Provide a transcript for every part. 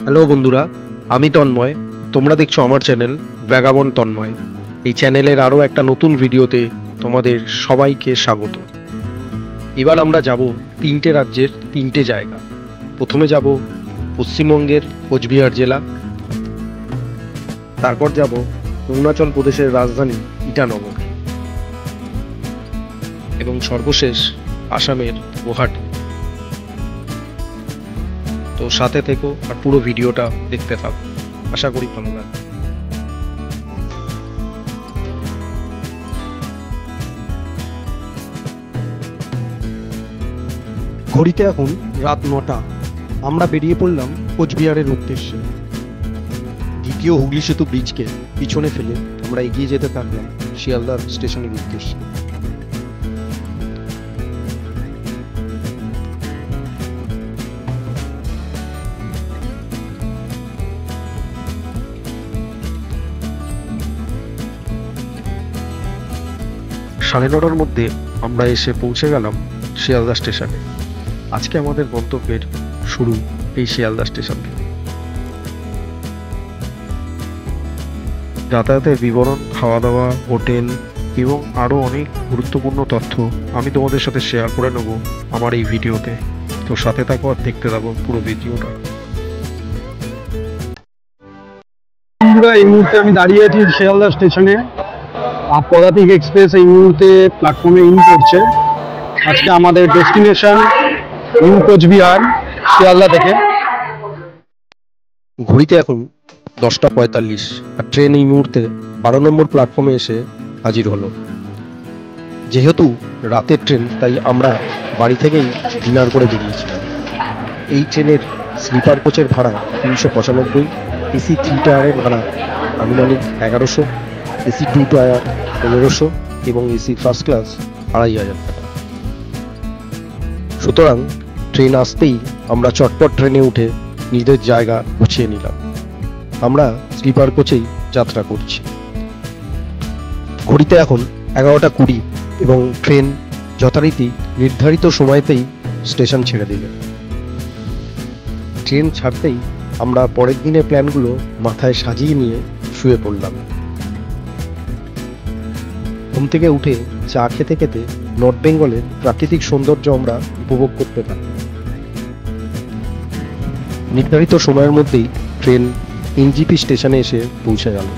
Hello বন্ধুরা, আমি তন্ময়। তোমরা দেখছো আমার চ্যানেল ভ্যাগাবন্ড তন্ময়। এই চ্যানেলের আরও একটা নতুন ভিডিওতে তোমাদের সবাইকে স্বাগত। এবার আমরা যাব তিনটে রাজ্যের তিনটে জায়গা। প্রথমে যাব পশ্চিমবঙ্গের কোচবিহার জেলা, তারপর যাব অরুণাচল প্রদেশের রাজধানী ইটানগর এবং সর্বশেষ আসামের গুয়াহাটি। তো সাথে থেকো আর পুরো ভিডিওটা দেখতে থাকো, আশা করি ভালো লাগবে। ঘড়িতে এখন রাত 9টা। আমরা বেরিয়ে পড়লাম কোচবিহারের উদ্দেশ্যে। দ্বিতীয় হুগলি সেতু ব্রিজকে পিছনে ফেলে আমরা এগিয়ে যেতে থাকলাম শিয়ালদা স্টেশনের উদ্দেশ্যে। সাড়ে 9টার মধ্যে আমরা এসে পৌঁছে গেলাম শিয়ালদা স্টেশনে। আজকে আমাদের গন্তব্যের শুরু এই শিয়ালদা স্টেশন থেকে। যাতায়াতের বিবরণ, খাওয়া দাওয়া, হোটেল এবং আরও অনেক গুরুত্বপূর্ণ তথ্য আমি তোমাদের সাথে শেয়ার করে নেব আমার এই ভিডিওতে। তো সাথে থাকো আর দেখতে থাকো পুরো ভিডিওটা। এই মুহূর্তে আমি দাঁড়িয়ে আছি শিয়ালদা স্টেশনে। পদাতিক এক্সপ্রেস এই মুহূর্তে প্ল্যাটফর্মে ইন করছে। আজকে আমাদের ডেস্টিনেশন নিউ কোচবিহার শিয়ালদা থেকে। ঘড়িতে এখন 10:45 আর ট্রেন এই মুহূর্তে 12 নম্বর প্ল্যাটফর্মে এসে হাজির হলো। যেহেতু রাতের ট্রেন, তাই আমরা বাড়ি থেকেই ডিনার করে বেরিয়েছিলাম। এই ট্রেনের স্লিপার কোচের ভাড়া 395, এসি 3 টায়ারের ভাড়া আনুমানিক 1100, এসি 2 টায়ার 1500 এবং এসি ফার্স্ট ক্লাস 2500 টাকা। সুতরাং ট্রেন আসতেই আমরা চটপট ট্রেনে উঠে নিজেদের জায়গা গুছিয়ে নিলাম। আমরা স্লিপার কোচেই যাত্রা করছি। ঘড়িতে এখন 11:20 এবং ট্রেন যথারীতি নির্ধারিত সময়তেই স্টেশন ছেড়ে দিল। ট্রেন ছাড়তেই আমরা পরের দিনের প্ল্যানগুলো মাথায় সাজিয়ে নিয়ে শুয়ে পড়লাম। ঘুম থেকে উঠে চা খেতে খেতে নর্থ বেঙ্গলের প্রাকৃতিক সৌন্দর্য আমরা উপভোগ করতে পারি। নির্ধারিত সময়ের মধ্যেই ট্রেন এনজিপি স্টেশনে এসে পৌঁছে গেল।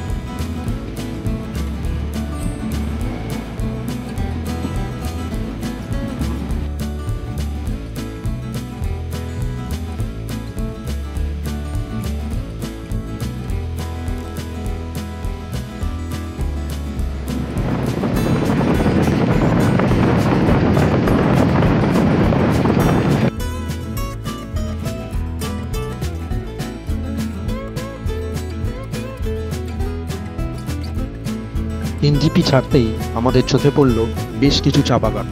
এনজিপি ছাড়তেই আমাদের চোখে পড়ল বেশ কিছু চা বাগান।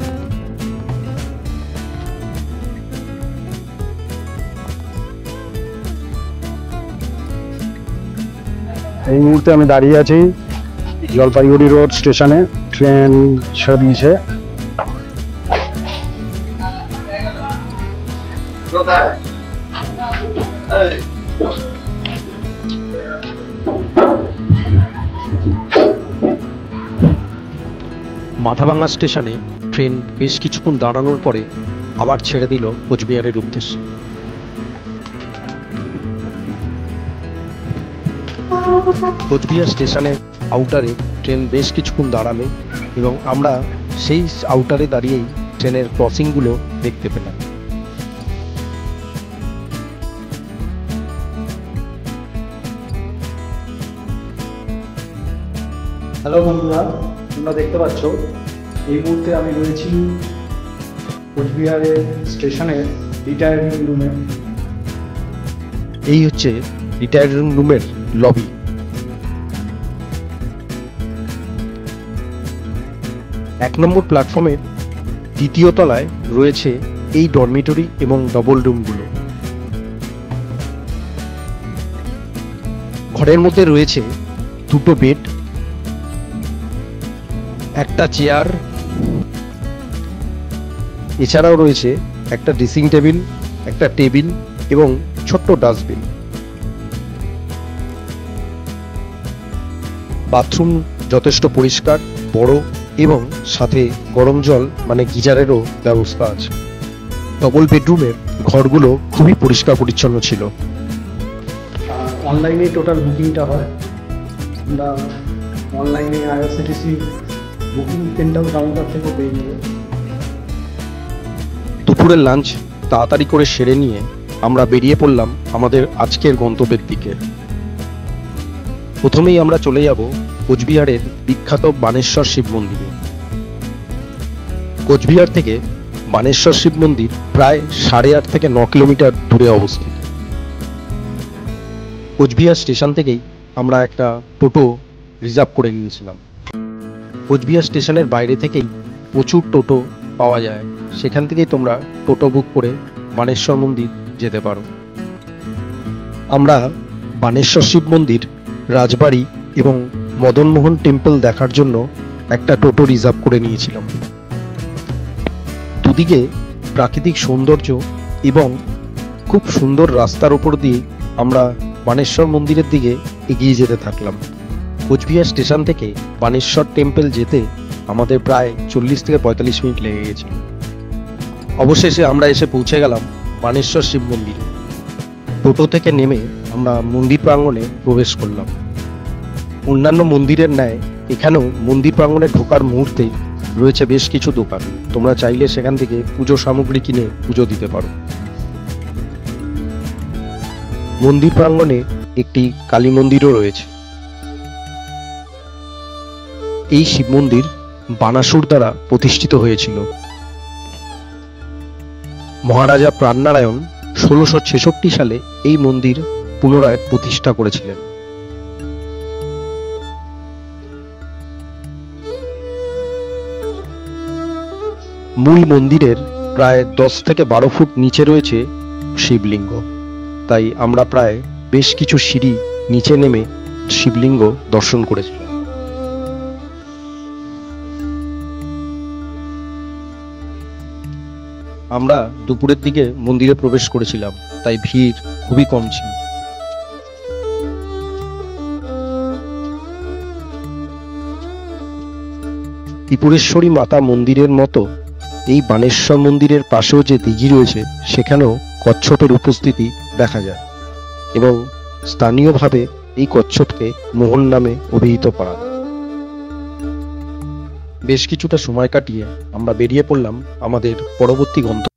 এই মুহূর্তে আমি দাঁড়িয়ে আছি জলপাইগুড়ি রোড স্টেশনে। ট্রেন ছেড়ে দিয়েছে। মাথাভাঙা স্টেশনে ট্রেন বেশ কিছুক্ষণ দাঁড়ানোর পরে আবার ছেড়ে দিল কোচবিহারের উদ্দেশ্যে। কোচবিহার স্টেশনের আউটারে ট্রেন বেশ কিছুক্ষণ দাঁড়ালো এবং আমরা সেই আউটারে দাঁড়িয়েই ট্রেনের ক্রসিংগুলো দেখতে পেলাম। হ্যালো বন্ধুরা, তোমরা দেখতে পাচ্ছ এই মুহূর্তে আমি রয়েছি কোচবিহারের স্টেশনের রিটায়ারিং রুমে। এই হচ্ছে রিটায়ারিং রুমের লবি। এক নম্বর প্ল্যাটফর্মের দ্বিতীয় তলায় রয়েছে এই ডরমিটরি এবং ডবল রুমগুলো। ঘরের মধ্যে রয়েছে 2টো বেড, একটা চেয়ার, এছাড়াও রয়েছে একটা ড্রেসিং টেবিল, একটা টেবিল এবং ছোট্ট ডাস্টবিন। বাথরুম যথেষ্ট পরিষ্কার, বড় এবং সাথে গরম জল মানে গিজারেরও ব্যবস্থা আছে। ডবল বেডরুমের ঘরগুলো খুবই পরিষ্কার পরিচ্ছন্ন ছিল। অনলাইনে টোটাল বুকিংটা হয়। আমরা অনলাইনে আইআরসিটিসি বুকিং পেনটাও কাউন্টার থেকে পেয়ে নেব। দুপুরের লাঞ্চ তাড়াতাড়ি করে সেরে নিয়ে আমরা বেরিয়ে পড়লাম আমাদের আজকের গন্তব্যের দিকে। প্রথমেই আমরা চলে যাব কোচবিহারের বিখ্যাত বানেশ্বর শিব মন্দিরে। কোচবিহার থেকে বানেশ্বর শিব মন্দির প্রায় 8.5 থেকে 9 কিলোমিটার দূরে অবস্থিত। কোচবিহার স্টেশন থেকেই আমরা একটা টোটো রিজার্ভ করে নিয়েছিলাম। কোচবিহার স্টেশনের বাইরে থেকেই প্রচুর টোটো পাওয়া যায়, সেখান থেকেই তোমরা টোটো বুক করে বানেশ্বর মন্দির যেতে পারো। আমরা বানেশ্বর শিব মন্দির, রাজবাড়ি এবং মদনমোহন টেম্পল দেখার জন্য একটা টোটো রিজার্ভ করে নিয়েছিলাম। দুদিকে প্রাকৃতিক সৌন্দর্য এবং খুব সুন্দর রাস্তার উপর দিয়ে আমরা বানেশ্বর মন্দিরের দিকে এগিয়ে যেতে থাকলাম। কোচবিহার স্টেশন থেকে বানেশ্বর টেম্পল যেতে আমাদের প্রায় 40 থেকে 45 মিনিট লেগে গেছিল। অবশেষে আমরা এসে পৌঁছে গেলাম বানেশ্বর শিব মন্দিরে। টোটো থেকে নেমে আমরা মন্দির প্রাঙ্গণে প্রবেশ করলাম। অন্যান্য মন্দিরের ন্যায় এখানেও মন্দির প্রাঙ্গণে ঢোকার মুহূর্তে রয়েছে বেশ কিছু দোকান। তোমরা চাইলে সেখান থেকে পুজো সামগ্রী কিনে পুজো দিতে পারো। মন্দির প্রাঙ্গণে একটি কালী মন্দিরও রয়েছে। এই শিব মন্দির বানাসুর দ্বারা প্রতিষ্ঠিত হয়েছিল। মহারাজা প্রাণনারায়ণ 1666 সালে এই মন্দির পুনরায় প্রতিষ্ঠা করেছিলেন। মূল মন্দিরের প্রায় 10 থেকে 12 ফুট নিচে রয়েছে শিবলিঙ্গ, তাই আমরা প্রায় বেশ কিছু সিঁড়ি নিচে নেমে শিবলিঙ্গ দর্শন করেছিলাম। আমরা দুপুরের দিকে মন্দিরে প্রবেশ করেছিলাম, তাই ভিড় খুবই কম ছিল। ত্রিপুরেশ্বরী মাতা মন্দিরের মতো এই বানেশ্বর মন্দিরের পাশেও যে দিঘি রয়েছে সেখানেও কচ্ছপের উপস্থিতি দেখা যায় এবং স্থানীয়ভাবে এই কচ্ছপকে মোহন নামে অভিহিত করা হয়। বেশ কিছুটা সময় কাটিয়ে আমরা বেরিয়ে পড়লাম আমাদের পরবর্তী গন্তব্য।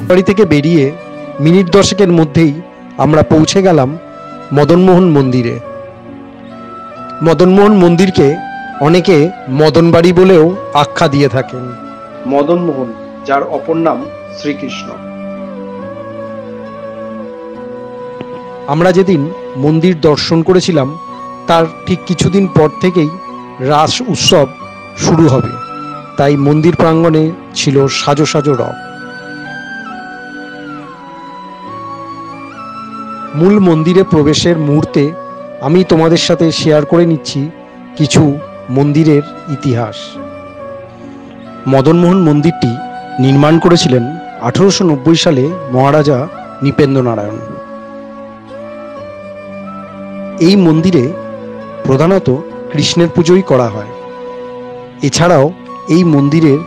বাড়ি থেকে বেরিয়ে মিনিট 10 মধ্যেই আমরা পৌঁছে গেলাম মদনমোহন মন্দিরে। মদনমোহন মন্দিরকে অনেকে মদনবাড়ি বলেও আখ্যা দিয়ে থাকেন। মদনমোহন, যার অপর নাম শ্রীকৃষ্ণ। আমরা যেদিন মন্দির দর্শন করেছিলাম তার ঠিক কিছুদিন পর থেকেই রাস উৎসব শুরু হবে, তাই মন্দির প্রাঙ্গণে ছিল সাজো সাজো রব। মূল মন্দিরে প্রবেশের মুহূর্তে আমি তোমাদের সাথে শেয়ার করে নিচ্ছি কিছু মন্দিরের ইতিহাস। মদনমোহন মন্দিরটি নির্মাণ করেছিলেন 1890 সালে মহারাজা নৃপেন্দ্র নারায়ণ। এই মন্দিরে প্রধানত কৃষ্ণের পুজোই করা হয়। এছাড়াও এই মন্দিরের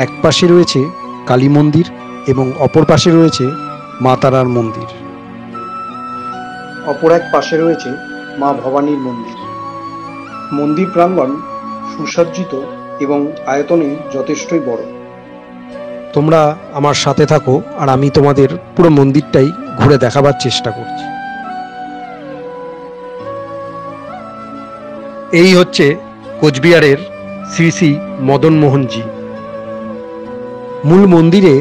এক পাশে রয়েছে কালী মন্দির এবং অপর পাশে রয়েছে মা তারার মন্দির। অপর এক পাশে রয়েছে মা ভবানীর মন্দির। মন্দির প্রাঙ্গণ সুসজ্জিত এবং আয়তনে যথেষ্টই বড়। তোমরা আমার সাথে থাকো আর আমি তোমাদের পুরো মন্দিরটাই ঘুরে দেখাবার চেষ্টা করছি। এই হচ্ছে কোচবিহারের শ্রী শ্রী মদনমোহনজি। মূল মন্দিরে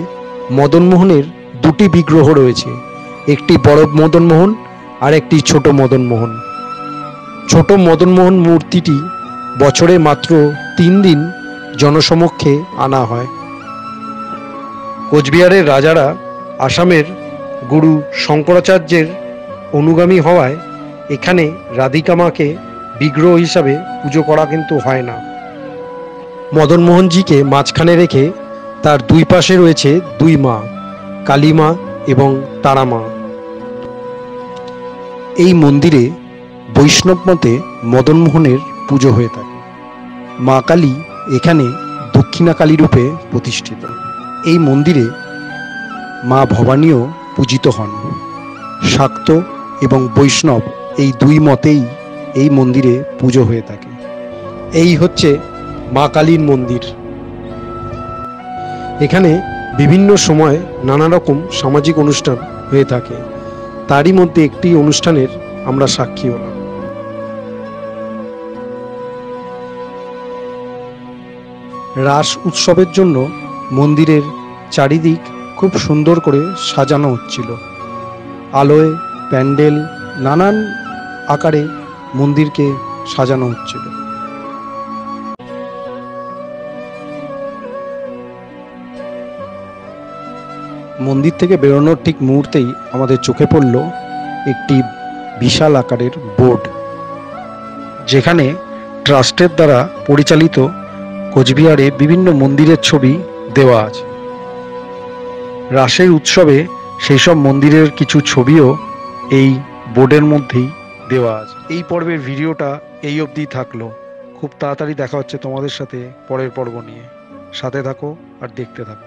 মদনমোহনের দুটি বিগ্রহ রয়েছে, একটি বড় মদনমোহন আর একটি ছোট মদনমোহন। ছোট মদনমোহন মূর্তিটি বছরে মাত্র 3 দিন জনসমক্ষে আনা হয়। কোচবিহারের রাজারা আসামের গুরু শঙ্করাচার্যের অনুগামী হওয়ায় এখানে রাধিকা মাকে বিগ্রহ হিসাবে পুজো করা কিন্তু হয় না। মদনমোহনজিকে মাঝখানে রেখে তার দুই পাশে রয়েছে দুই মা, কালী মা এবং তারা মা। এই মন্দিরে বৈষ্ণব মতে মদনমোহনের পুজো হয়ে থাকে। মা কালী এখানে দক্ষিণা কালী রূপে প্রতিষ্ঠিত। এই মন্দিরে মা ভবানীও পূজিত হন। শাক্ত এবং বৈষ্ণব এই দুই মতেই এই মন্দিরে পুজো হয়ে থাকে। এই হচ্ছে মা কালীর মন্দির। এখানে বিভিন্ন সময় নানা রকম সামাজিক অনুষ্ঠান হয়ে থাকে, তারই মধ্যে একটি অনুষ্ঠানের আমরা সাক্ষী হলাম। রাস উৎসবের জন্য মন্দিরের চারিদিক খুব সুন্দর করে সাজানো হচ্ছিল। আলোয় প্যান্ডেল নানান আকারে মন্দিরকে সাজানো হচ্ছিল। মন্দির থেকে বেরোনোর ঠিক মুহূর্তেই আমাদের চোখে পড়ল একটি বিশাল আকারের বোর্ড, যেখানে ট্রাস্টের দ্বারা পরিচালিত কোচবিহারে বিভিন্ন মন্দিরের ছবি দেওয়া আছে। রাসের উৎসবে সেই সব মন্দিরের কিছু ছবিও এই বোর্ডের মধ্যেই দেওয়া আছে। এই পর্বের ভিডিওটা এই অবধি থাকলো। খুব তাড়াতাড়ি দেখা হচ্ছে তোমাদের সাথে পরের পর্ব নিয়ে। সাথে থাকো আর দেখতে থাকো।